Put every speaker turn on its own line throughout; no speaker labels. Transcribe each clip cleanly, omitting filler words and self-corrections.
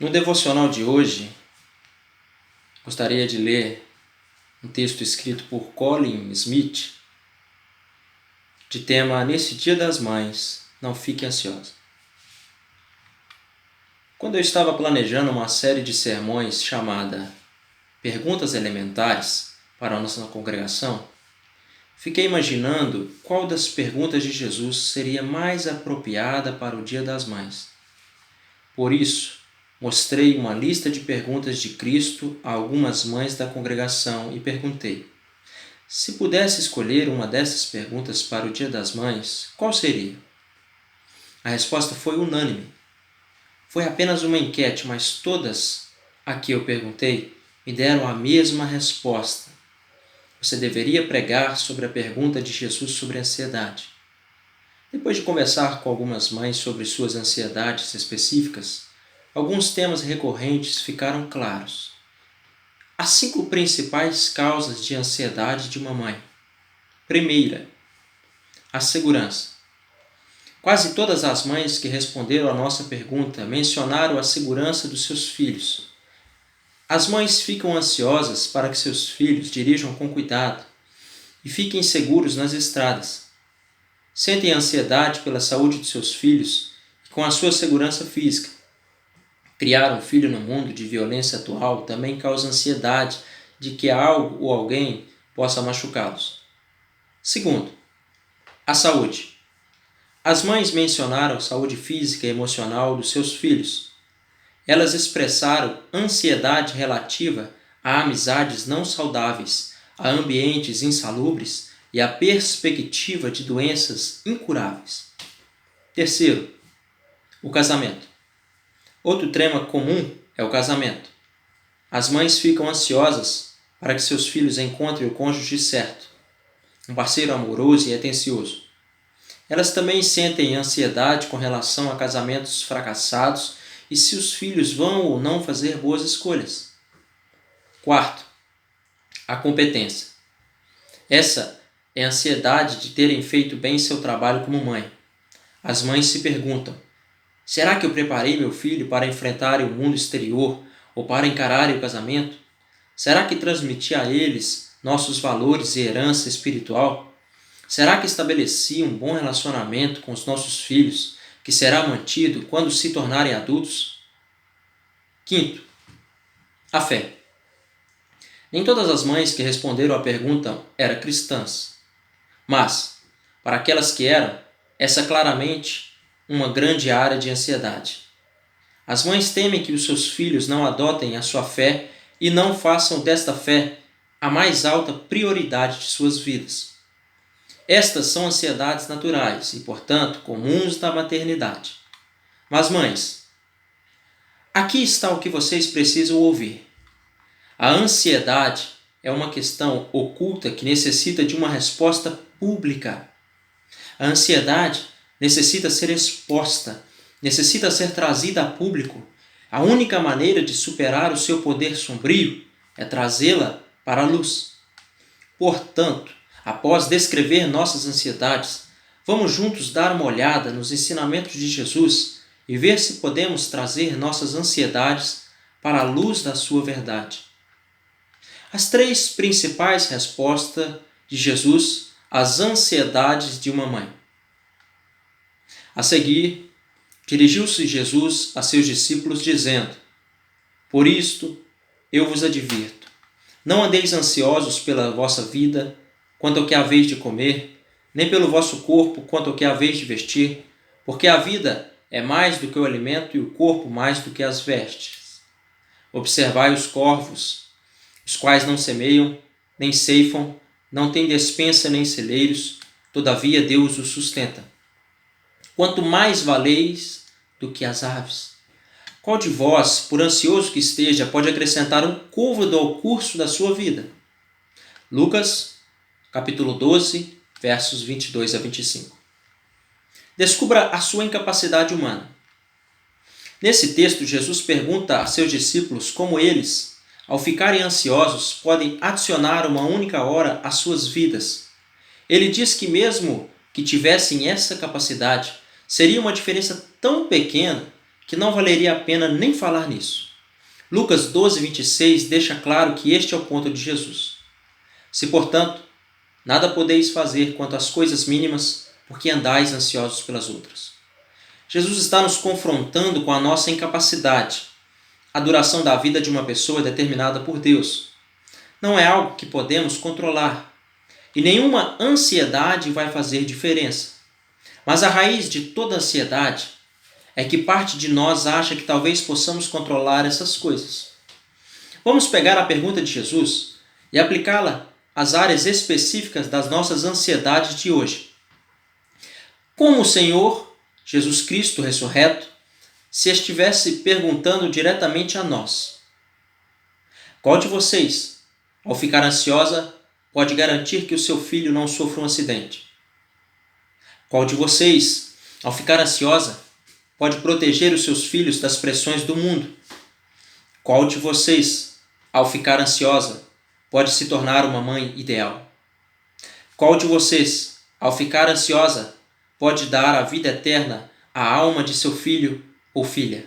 No devocional de hoje, gostaria de ler um texto escrito por Colin Smith, de tema Nesse Dia das Mães, não fique ansiosa. Quando eu estava planejando uma série de sermões chamada Perguntas Elementares para a nossa congregação, fiquei imaginando qual das perguntas de Jesus seria mais apropriada para o Dia das Mães. Por isso, mostrei uma lista de perguntas de Cristo a algumas mães da congregação e perguntei: se pudesse escolher uma dessas perguntas para o Dia das Mães, qual seria? A resposta foi unânime. Foi apenas uma enquete, mas todas a que eu perguntei me deram a mesma resposta. Você deveria pregar sobre a pergunta de Jesus sobre ansiedade. Depois de conversar com algumas mães sobre suas ansiedades específicas, alguns temas recorrentes ficaram claros. As 5 principais causas de ansiedade de uma mãe. Primeira, a segurança. Quase todas as mães que responderam à nossa pergunta mencionaram a segurança dos seus filhos. As mães ficam ansiosas para que seus filhos dirijam com cuidado e fiquem seguros nas estradas. Sentem ansiedade pela saúde de seus filhos e com a sua segurança física. Criar um filho no mundo de violência atual também causa ansiedade de que algo ou alguém possa machucá-los. Segundo, a saúde. As mães mencionaram a saúde física e emocional dos seus filhos. Elas expressaram ansiedade relativa a amizades não saudáveis, a ambientes insalubres e a perspectiva de doenças incuráveis. Terceiro, o casamento. Outro tema comum é o casamento. As mães ficam ansiosas para que seus filhos encontrem o cônjuge certo, um parceiro amoroso e atencioso. Elas também sentem ansiedade com relação a casamentos fracassados e se os filhos vão ou não fazer boas escolhas. Quarto, a competência. Essa é a ansiedade de terem feito bem seu trabalho como mãe. As mães se perguntam: será que eu preparei meu filho para enfrentar o mundo exterior ou para encarar o casamento? Será que transmiti a eles nossos valores e herança espiritual? Será que estabeleci um bom relacionamento com os nossos filhos, que será mantido quando se tornarem adultos? Quinto, a fé. Nem todas as mães que responderam à pergunta eram cristãs, mas, para aquelas que eram, essa é claramente uma grande área de ansiedade. As mães temem que os seus filhos não adotem a sua fé e não façam desta fé a mais alta prioridade de suas vidas. Estas são ansiedades naturais e, portanto, comuns da maternidade. Mas, mães, aqui está o que vocês precisam ouvir. A ansiedade é uma questão oculta que necessita de uma resposta pública. A ansiedade necessita ser exposta, necessita ser trazida a público. A única maneira de superar o seu poder sombrio é trazê-la para a luz. Portanto, após descrever nossas ansiedades, vamos juntos dar uma olhada nos ensinamentos de Jesus e ver se podemos trazer nossas ansiedades para a luz da sua verdade. As 3 principais respostas de Jesus às ansiedades de uma mãe. A seguir, dirigiu-se Jesus a seus discípulos dizendo: por isto eu vos advirto, não andeis ansiosos pela vossa vida, quanto ao que haveis de comer, nem pelo vosso corpo, quanto ao que haveis de vestir, porque a vida é mais do que o alimento e o corpo mais do que as vestes. Observai os corvos, os quais não semeiam, nem ceifam, não têm despensa nem celeiros, todavia Deus os sustenta. Quanto mais valeis do que as aves. Qual de vós, por ansioso que esteja, pode acrescentar um côvado ao curso da sua vida? Lucas, capítulo 12, versos 22 a 25. Descubra a sua incapacidade humana. Nesse texto, Jesus pergunta a seus discípulos como eles, ao ficarem ansiosos, podem adicionar uma única hora às suas vidas. Ele diz que mesmo que tivessem essa capacidade, seria uma diferença tão pequena que não valeria a pena nem falar nisso. Lucas 12:26 deixa claro que este é o ponto de Jesus. Se, portanto, nada podeis fazer quanto às coisas mínimas, porque andais ansiosos pelas outras. Jesus está nos confrontando com a nossa incapacidade. A duração da vida de uma pessoa é determinada por Deus. Não é algo que podemos controlar. E nenhuma ansiedade vai fazer diferença. Mas a raiz de toda ansiedade é que parte de nós acha que talvez possamos controlar essas coisas. Vamos pegar a pergunta de Jesus e aplicá-la às áreas específicas das nossas ansiedades de hoje. Como o Senhor, Jesus Cristo ressurreto, se estivesse perguntando diretamente a nós: qual de vocês, ao ficar ansiosa, pode garantir que o seu filho não sofra um acidente? Qual de vocês, ao ficar ansiosa, pode proteger os seus filhos das pressões do mundo? Qual de vocês, ao ficar ansiosa, pode se tornar uma mãe ideal? Qual de vocês, ao ficar ansiosa, pode dar a vida eterna à alma de seu filho ou filha?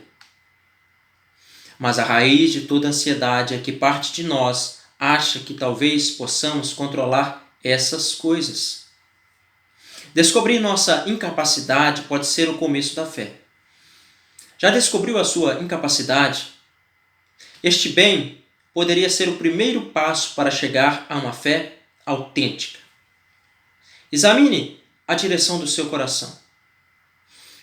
Mas a raiz de toda ansiedade é que parte de nós acha que talvez possamos controlar essas coisas. Descobrir nossa incapacidade pode ser o começo da fé. Já descobriu a sua incapacidade? Este bem poderia ser o primeiro passo para chegar a uma fé autêntica. Examine a direção do seu coração.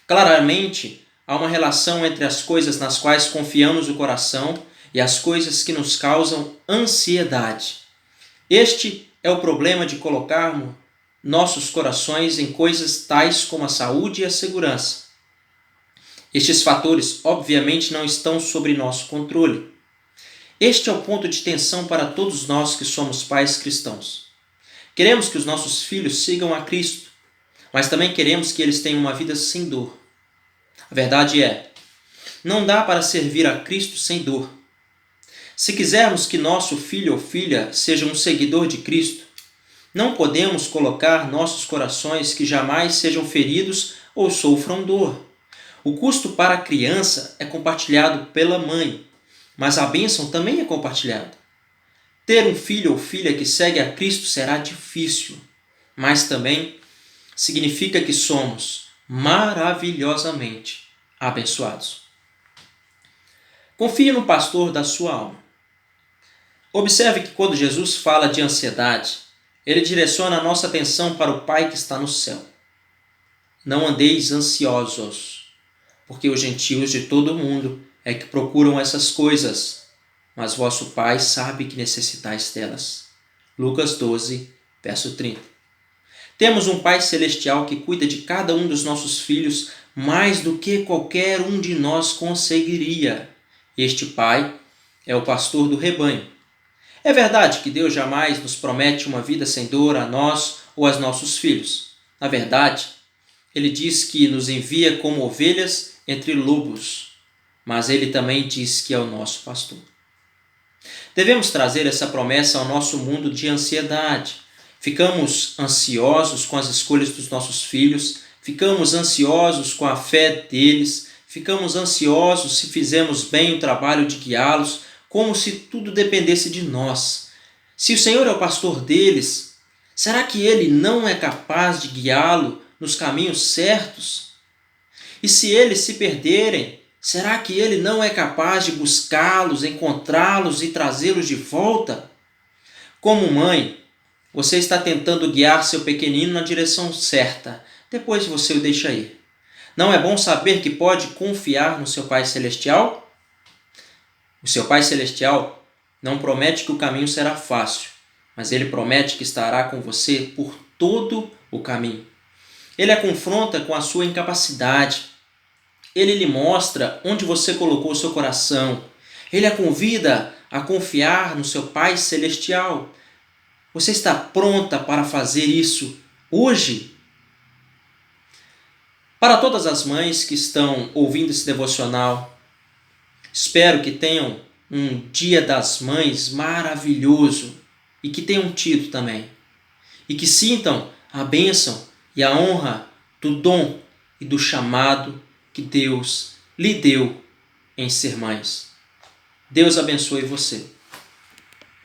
Claramente, há uma relação entre as coisas nas quais confiamos o coração e as coisas que nos causam ansiedade. Este é o problema de colocarmos nossos corações em coisas tais como a saúde e a segurança. Estes fatores, obviamente, não estão sob nosso controle. Este é o ponto de tensão para todos nós que somos pais cristãos. Queremos que os nossos filhos sigam a Cristo, mas também queremos que eles tenham uma vida sem dor. A verdade é, não dá para servir a Cristo sem dor. Se quisermos que nosso filho ou filha seja um seguidor de Cristo, não podemos colocar nossos corações que jamais sejam feridos ou sofram dor. O custo para a criança é compartilhado pela mãe, mas a bênção também é compartilhada. Ter um filho ou filha que segue a Cristo será difícil, mas também significa que somos maravilhosamente abençoados. Confie no pastor da sua alma. Observe que quando Jesus fala de ansiedade, ele direciona a nossa atenção para o Pai que está no céu. Não andeis ansiosos, porque os gentios de todo o mundo é que procuram essas coisas, mas vosso Pai sabe que necessitais delas. Lucas 12, verso 30. Temos um Pai celestial que cuida de cada um dos nossos filhos mais do que qualquer um de nós conseguiria. Este Pai é o pastor do rebanho. É verdade que Deus jamais nos promete uma vida sem dor a nós ou aos nossos filhos. Na verdade, Ele diz que nos envia como ovelhas entre lobos, mas Ele também diz que é o nosso pastor. Devemos trazer essa promessa ao nosso mundo de ansiedade. Ficamos ansiosos com as escolhas dos nossos filhos, ficamos ansiosos com a fé deles, ficamos ansiosos se fizemos bem o trabalho de guiá-los, como se tudo dependesse de nós. Se o Senhor é o pastor deles, será que Ele não é capaz de guiá-lo nos caminhos certos? E se eles se perderem, será que Ele não é capaz de buscá-los, encontrá-los e trazê-los de volta? Como mãe, você está tentando guiar seu pequenino na direção certa, depois você o deixa ir. Não é bom saber que pode confiar no seu Pai Celestial? O seu Pai Celestial não promete que o caminho será fácil, mas Ele promete que estará com você por todo o caminho. Ele a confronta com a sua incapacidade. Ele lhe mostra onde você colocou o seu coração. Ele a convida a confiar no seu Pai Celestial. Você está pronta para fazer isso hoje? Para todas as mães que estão ouvindo esse devocional, espero que tenham um Dia das Mães maravilhoso e que tenham tido também. E que sintam a bênção e a honra do dom e do chamado que Deus lhe deu em ser mães. Deus abençoe você.